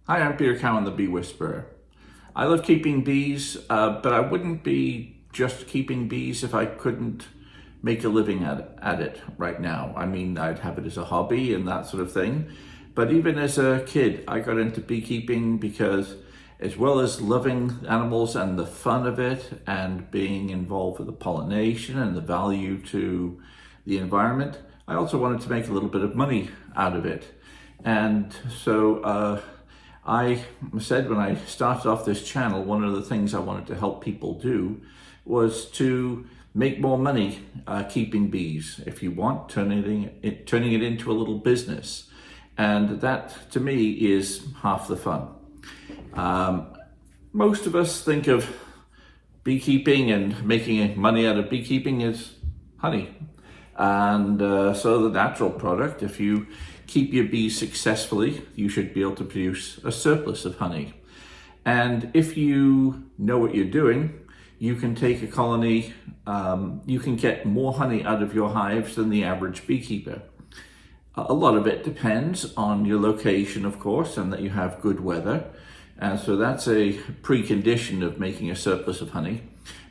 Hi, I'm Peter Cowan, the Bee Whisperer. I love keeping bees, but I wouldn't be just keeping bees if I couldn't make a living at it right now. I mean, I'd have it as a hobby and that sort of thing. But even as a kid, I got into beekeeping because, as well as loving animals and the fun of it and being involved with the pollination and the value to the environment, I also wanted to make a little bit of money out of it. And so I said when I started off this channel, one of the things I wanted to help people do was to make more money keeping bees, if you want, turning it into a little business. And that, to me, is half the fun. Most of us think of beekeeping and making money out of beekeeping as honey. And so the natural product, if you keep your bees successfully, you should be able to produce a surplus of honey. And if you know what you're doing, you can take a colony, you can get more honey out of your hives than the average beekeeper. A lot of it depends on your location, of course, and that you have good weather. And so that's a precondition of making a surplus of honey.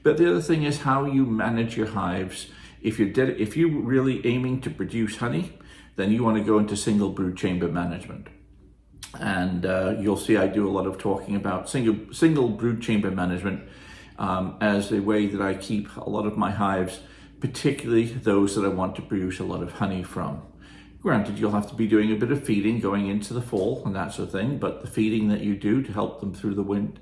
But the other thing is how you manage your hives. If you're really aiming to produce honey, then you want to go into single brood chamber management. And you'll see I do a lot of talking about single brood chamber management as a way that I keep a lot of my hives, particularly those that I want to produce a lot of honey from. Granted, you'll have to be doing a bit of feeding going into the fall and that sort of thing, but the feeding that you do to help them through the winter,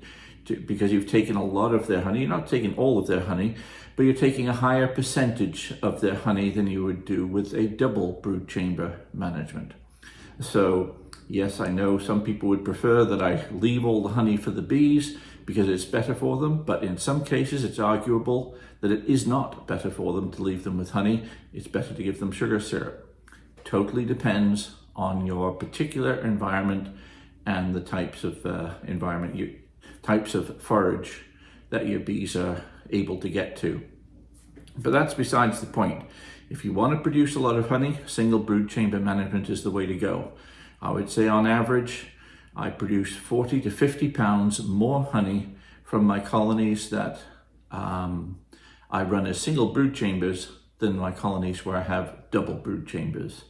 because you've taken a lot of their honey, you're not taking all of their honey, but you're taking a higher percentage of their honey than you would do with a double brood chamber management. So yes, I know some people would prefer that I leave all the honey for the bees because it's better for them, but in some cases it's arguable that it is not better for them to leave them with honey. It's better to give them sugar syrup. Totally depends on your particular environment and the types of types of forage that your bees are able to get to. But that's besides the point. If you want to produce a lot of honey, single brood chamber management is the way to go. I would say on average, I produce 40 to 50 pounds more honey from my colonies that I run as single brood chambers than my colonies where I have double brood chambers.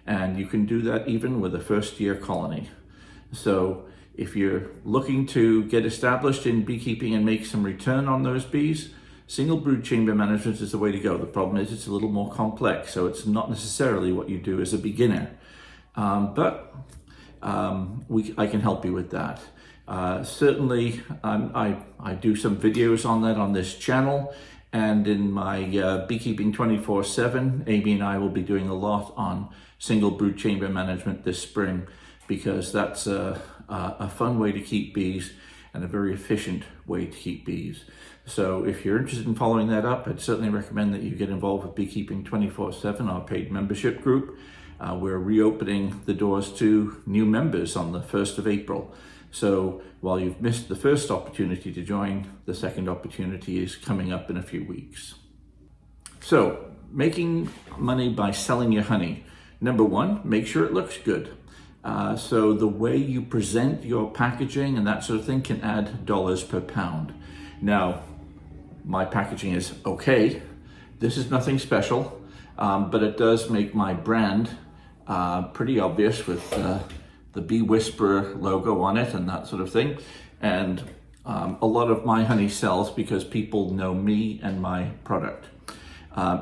And you can do that even with a first year colony. So if you're looking to get established in beekeeping and make some return on those bees, single brood chamber management is the way to go. The problem is it's a little more complex, so it's not necessarily what you do as a beginner. But I can help you with that. Certainly, I do some videos on that on this channel, and in my Beekeeping 24/7, Amy and I will be doing a lot on single brood chamber management this spring, because that's a fun way to keep bees and a very efficient way to keep bees. So if you're interested in following that up, I'd certainly recommend that you get involved with Beekeeping 24/7, our paid membership group. We're reopening the doors to new members on the 1st of April. So while you've missed the first opportunity to join, the second opportunity is coming up in a few weeks. So making money by selling your honey. Number one, make sure it looks good. So the way you present your packaging and that sort of thing can add dollars per pound. Now, my packaging is okay. This is nothing special, but it does make my brand pretty obvious with the Bee Whisperer logo on it and that sort of thing. And a lot of my honey sells because people know me and my product.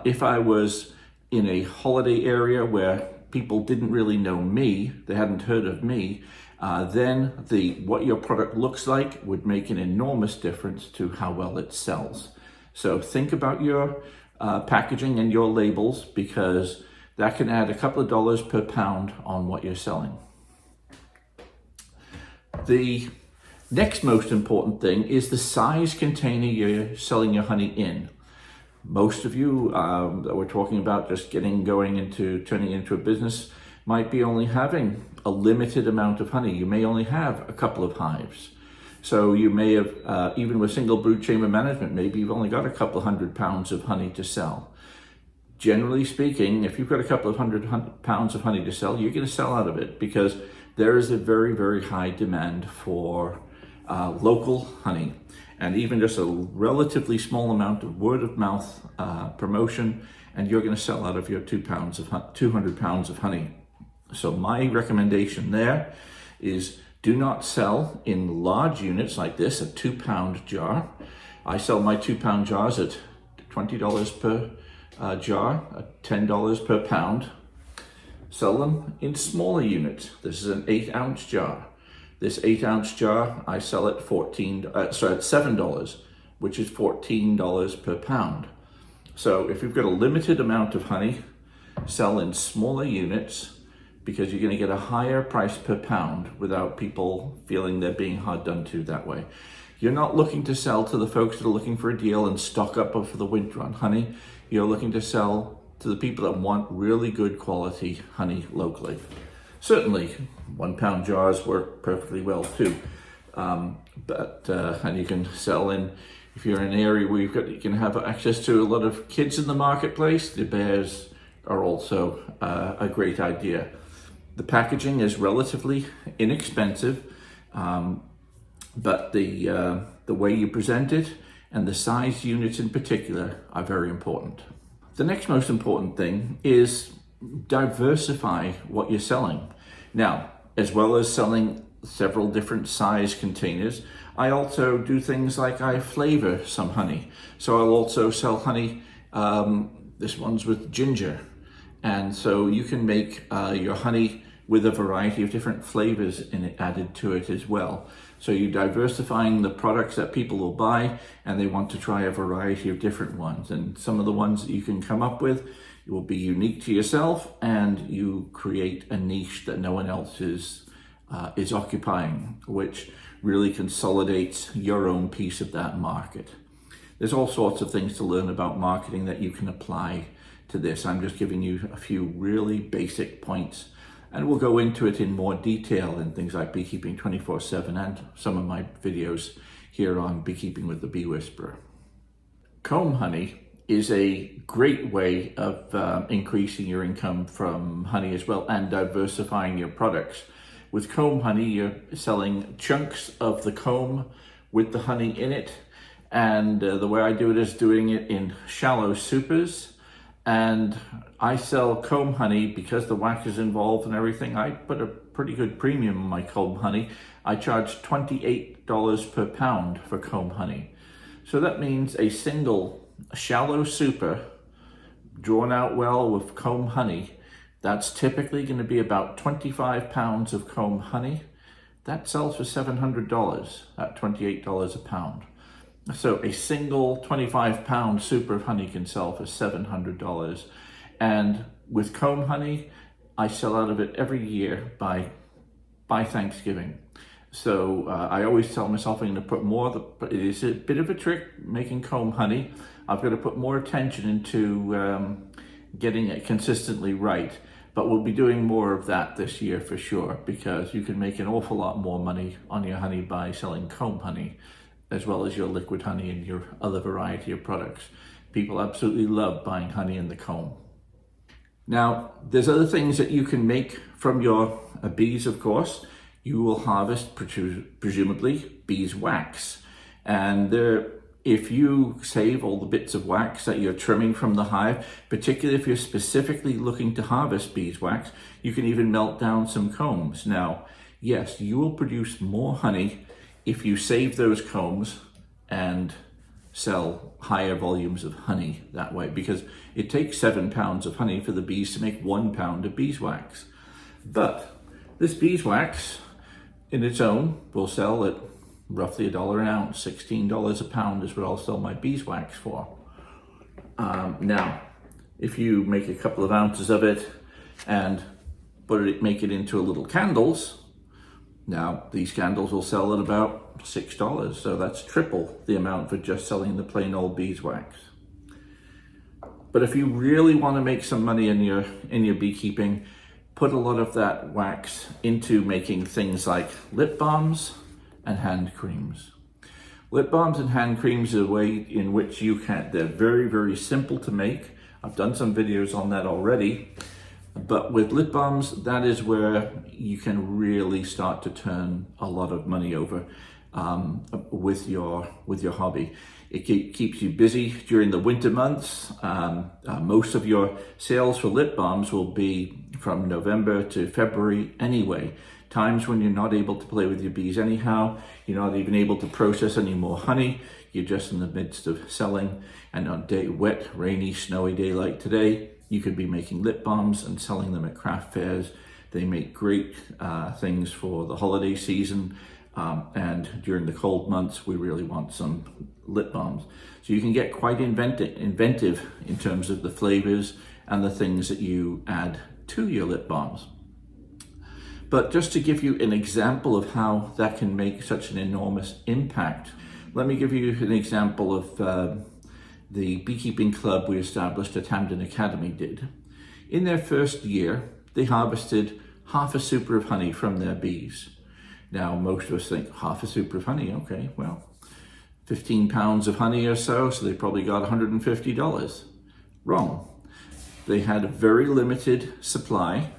If I was in a holiday area where people didn't really know me, they hadn't heard of me, then what your product looks like would make an enormous difference to how well it sells. So think about your packaging and your labels, because that can add a couple of dollars per pound on what you're selling. The next most important thing is the size container you're selling your honey in. Most of you that we're talking about just turning into a business might be only having a limited amount of honey. You may only have a couple of hives. So you may have, even with single brood chamber management, maybe you've only got a couple of 100 pounds of honey to sell. Generally speaking, if you've got a couple of 100 pounds of honey to sell, you're going to sell out of it, because there is a very, very high demand for local honey. And even just a relatively small amount of word of mouth promotion, and you're going to sell out of your 200 pounds of honey. So my recommendation there is do not sell in large units like this, a 2-pound jar. I sell my 2-pound jars at $20 per jar, at $10 per pound. Sell them in smaller units. This is an 8-ounce jar. This 8-ounce jar, I sell at $7, which is $14 per pound. So if you've got a limited amount of honey, sell in smaller units, because you're going to get a higher price per pound without people feeling they're being hard done to that way. You're not looking to sell to the folks that are looking for a deal and stock up for the winter on honey. You're looking to sell to the people that want really good quality honey locally. Certainly, 1-pound jars work perfectly well too. And you can sell in, if you're in an area where you can have access to a lot of kids in the marketplace, the bears are also a great idea. The packaging is relatively inexpensive, but the way you present it and the size units in particular are very important. The next most important thing is diversify what you're selling. Now, as well as selling several different size containers, I also do things like I flavor some honey. So I'll also sell honey, this one's with ginger. And so you can make your honey with a variety of different flavors added to it as well. So you're diversifying the products that people will buy, and they want to try a variety of different ones. And some of the ones that you can come up with will be unique to yourself, and you create a niche that no one else is occupying, which really consolidates your own piece of that market. There's all sorts of things to learn about marketing that you can apply to this. I'm just giving you a few really basic points, and we'll go into it in more detail in things like Beekeeping 24/7 and some of my videos here on Beekeeping with the Bee Whisperer. Comb honey is a great way of increasing your income from honey as well, and diversifying your products. With comb honey, you're selling chunks of the comb with the honey in it, and the way I do it is doing it in shallow supers. And I sell comb honey because the wax is involved and everything. I put a pretty good premium on my comb honey. I charge $28 per pound for comb honey. So that means a single shallow super drawn out well with comb honey, that's typically going to be about 25 pounds of comb honey. That sells for $700 at $28 a pound. So a single 25-pound super of honey can sell for $700. And with comb honey, I sell out of it every year by Thanksgiving. So I always tell myself I'm going to put more, but it is a bit of a trick making comb honey. I've got to put more attention into getting it consistently right. But we'll be doing more of that this year for sure, because you can make an awful lot more money on your honey by selling comb honey, as well as your liquid honey and your other variety of products. People absolutely love buying honey in the comb. Now, there's other things that you can make from your bees, of course. You will harvest, presumably, beeswax. And if you save all the bits of wax that you're trimming from the hive, particularly if you're specifically looking to harvest beeswax, you can even melt down some combs. Now, yes, you will produce more honey if you save those combs and sell higher volumes of honey that way, because it takes 7 pounds of honey for the bees to make 1 pound of beeswax. But this beeswax in its own will sell at roughly $1 an ounce. $16 a pound is what I'll sell my beeswax for. Now, if you make a couple of ounces of it and make it into little candles, now these candles will sell at about $6, so that's triple the amount for just selling the plain old beeswax. But if you really want to make some money in your beekeeping, put a lot of that wax into making things like lip balms and hand creams. Lip balms and hand creams are a way in which they're very, very simple to make. I've done some videos on that already, But with lip balms, that is where you can really start to turn a lot of money over with your hobby. It keeps you busy during the winter months. Most of your sales for lip balms will be from November to February anyway. Times when you're not able to play with your bees anyhow, you're not even able to process any more honey. You're just in the midst of selling, and on a wet, rainy, snowy day like today, you could be making lip balms and selling them at craft fairs. They make great things for the holiday season, and during the cold months, we really want some lip balms. So you can get quite inventive in terms of the flavors and the things that you add to your lip balms. But just to give you an example of how that can make such an enormous impact, let me give you an example of the beekeeping club we established at Hamden Academy did. In their first year, they harvested half a super of honey from their bees. Now, most of us think, half a super of honey, okay, well, 15 pounds of honey or so they probably got $150. Wrong. They had a very limited supply,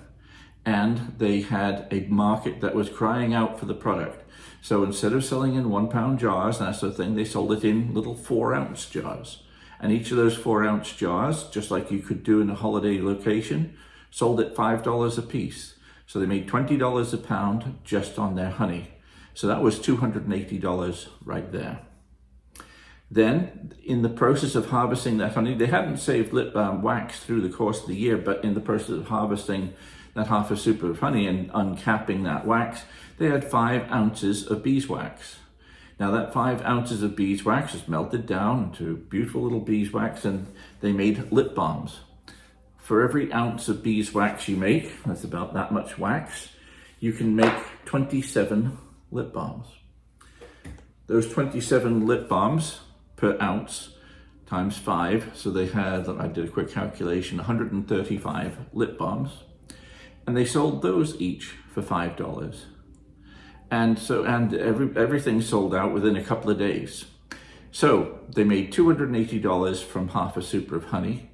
and they had a market that was crying out for the product. So instead of selling in 1 pound jars and that sort of thing, they sold it in little 4-ounce jars. And each of those 4-ounce jars, just like you could do in a holiday location, sold at $5 a piece. So they made $20 a pound just on their honey. So that was $280 right there. Then, in the process of harvesting that honey, they hadn't saved lip balm wax through the course of the year, but in the process of harvesting that half a super of honey and uncapping that wax, they had 5 ounces of beeswax. Now that 5 ounces of beeswax is melted down into beautiful little beeswax, and they made lip balms. For every ounce of beeswax you make, that's about that much wax, you can make 27 lip balms. Those 27 lip balms per ounce times 5, so they had, I did a quick calculation, 135 lip balms. And they sold those each for $5. And everything sold out within a couple of days. So they made $280 from half a super of honey,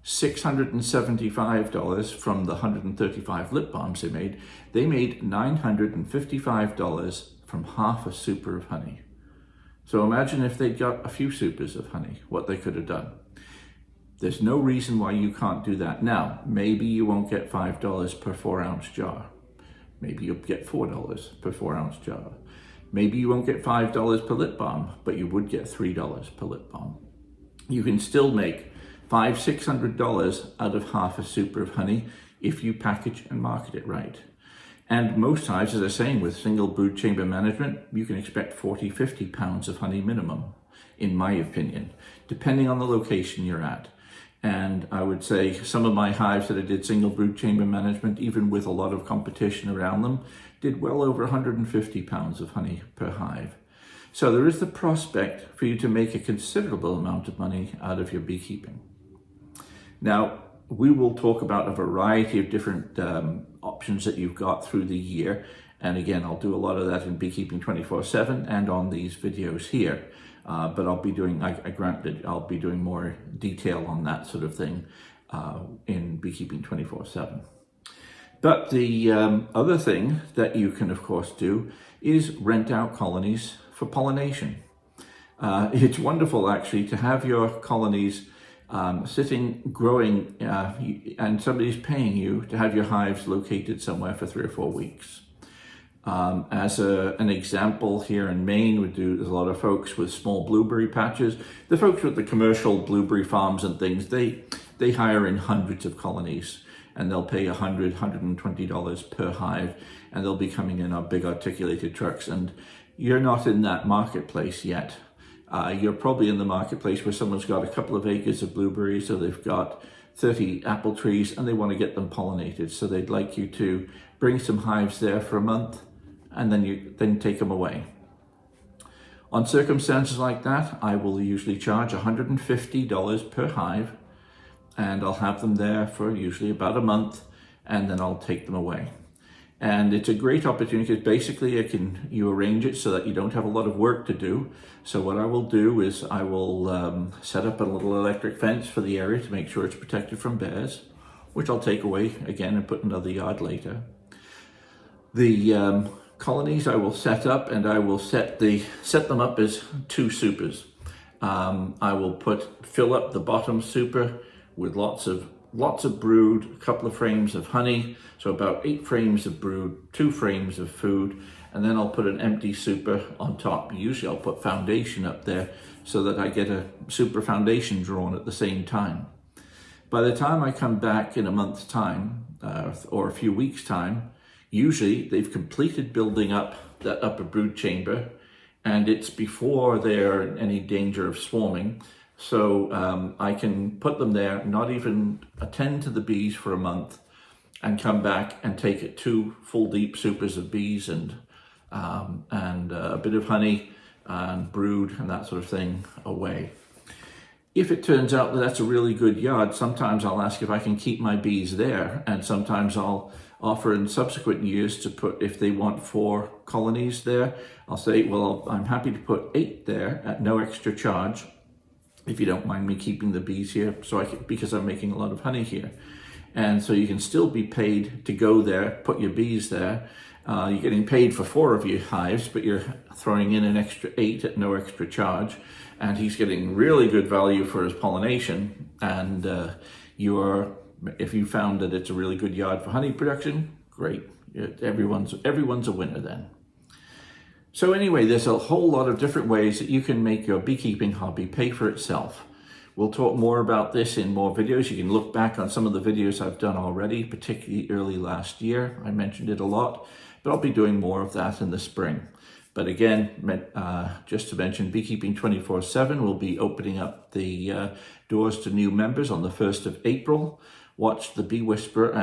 $675 from the 135 lip balms they made. They made $955 from half a super of honey. So imagine if they'd got a few supers of honey, what they could have done. There's no reason why you can't do that. Now, maybe you won't get $5 per 4-ounce jar. Maybe you'll get $4 per 4-ounce jar. Maybe you won't get $5 per lip balm, but you would get $3 per lip balm. You can still make $500-600 out of half a super of honey if you package and market it right. And most hives, as I'm saying, with single brood chamber management, you can expect 40-50 pounds of honey minimum, in my opinion, depending on the location you're at. And I would say some of my hives that I did single brood chamber management, even with a lot of competition around them, did well over 150 pounds of honey per hive. So there is the prospect for you to make a considerable amount of money out of your beekeeping. Now, we will talk about a variety of different options that you've got through the year. And again, I'll do a lot of that in Beekeeping 24/7 and on these videos here. But I'll be doing, I'll be doing more detail on that sort of thing in Beekeeping 24/7. But the other thing that you can, of course, do is rent out colonies for pollination. It's wonderful, actually, to have your colonies sitting, growing, and somebody's paying you to have your hives located somewhere for 3 or 4 weeks. As an example, here in Maine, there's a lot of folks with small blueberry patches. The folks with the commercial blueberry farms and things, they hire in hundreds of colonies, and they'll pay $100, $120 per hive, and they'll be coming in on big articulated trucks. And you're not in that marketplace yet. You're probably in the marketplace where someone's got a couple of acres of blueberries, so they've got 30 apple trees, and they want to get them pollinated. So they'd like you to bring some hives there for a month, and then take them away. On circumstances like that, I will usually charge $150 per hive, and I'll have them there for usually about a month, and then I'll take them away. And it's a great opportunity because basically you arrange it so that you don't have a lot of work to do. So what I will do is I will set up a little electric fence for the area to make sure it's protected from bears. which I'll take away again and put in another yard later. The colonies I will set up, and I will set them up as 2 supers. I will fill up the bottom super with lots of brood, a couple of frames of honey, so about 8 frames of brood, 2 frames of food, and then I'll put an empty super on top. Usually I'll put foundation up there so that I get a super foundation drawn at the same time. By the time I come back in a month's time, or a few weeks' time, usually they've completed building up that upper brood chamber, and it's before they're in any danger of swarming. So I can put them there, not even attend to the bees for a month, and come back and take it 2 full deep supers of bees and a bit of honey and brood and that sort of thing away. If it turns out that that's a really good yard, sometimes I'll ask if I can keep my bees there, and sometimes I'll offer in subsequent years to put, if they want 4 colonies there, I'll say, well, I'm happy to put 8 there at no extra charge, if you don't mind me keeping the bees here, because I'm making a lot of honey here. And so you can still be paid to go there, put your bees there. You're getting paid for 4 of your hives, but you're throwing in an extra 8 at no extra charge. And he's getting really good value for his pollination. And if you found that it's a really good yard for honey production, great. Everyone's a winner then. So anyway, there's a whole lot of different ways that you can make your beekeeping hobby pay for itself. We'll talk more about this in more videos. You can look back on some of the videos I've done already, particularly early last year. I mentioned it a lot, but I'll be doing more of that in the spring. But again, just to mention, Beekeeping 24/7 will be opening up the doors to new members on the 1st of April. Watch the Bee Whisperer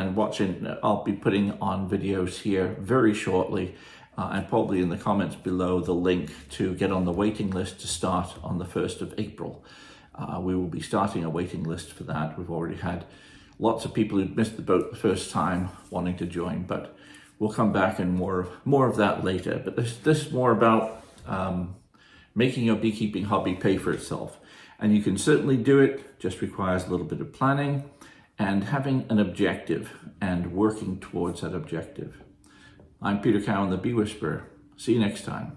I'll be putting on videos here very shortly, and probably in the comments below the link to get on the waiting list to start on the 1st of April. We will be starting a waiting list for that. We've already had lots of people who'd missed the boat the first time wanting to join, but we'll come back and more of that later. But this is more about making your beekeeping hobby pay for itself. And you can certainly do it, just requires a little bit of planning and having an objective and working towards that objective. I'm Peter Cowan, the Bee Whisperer. See you next time.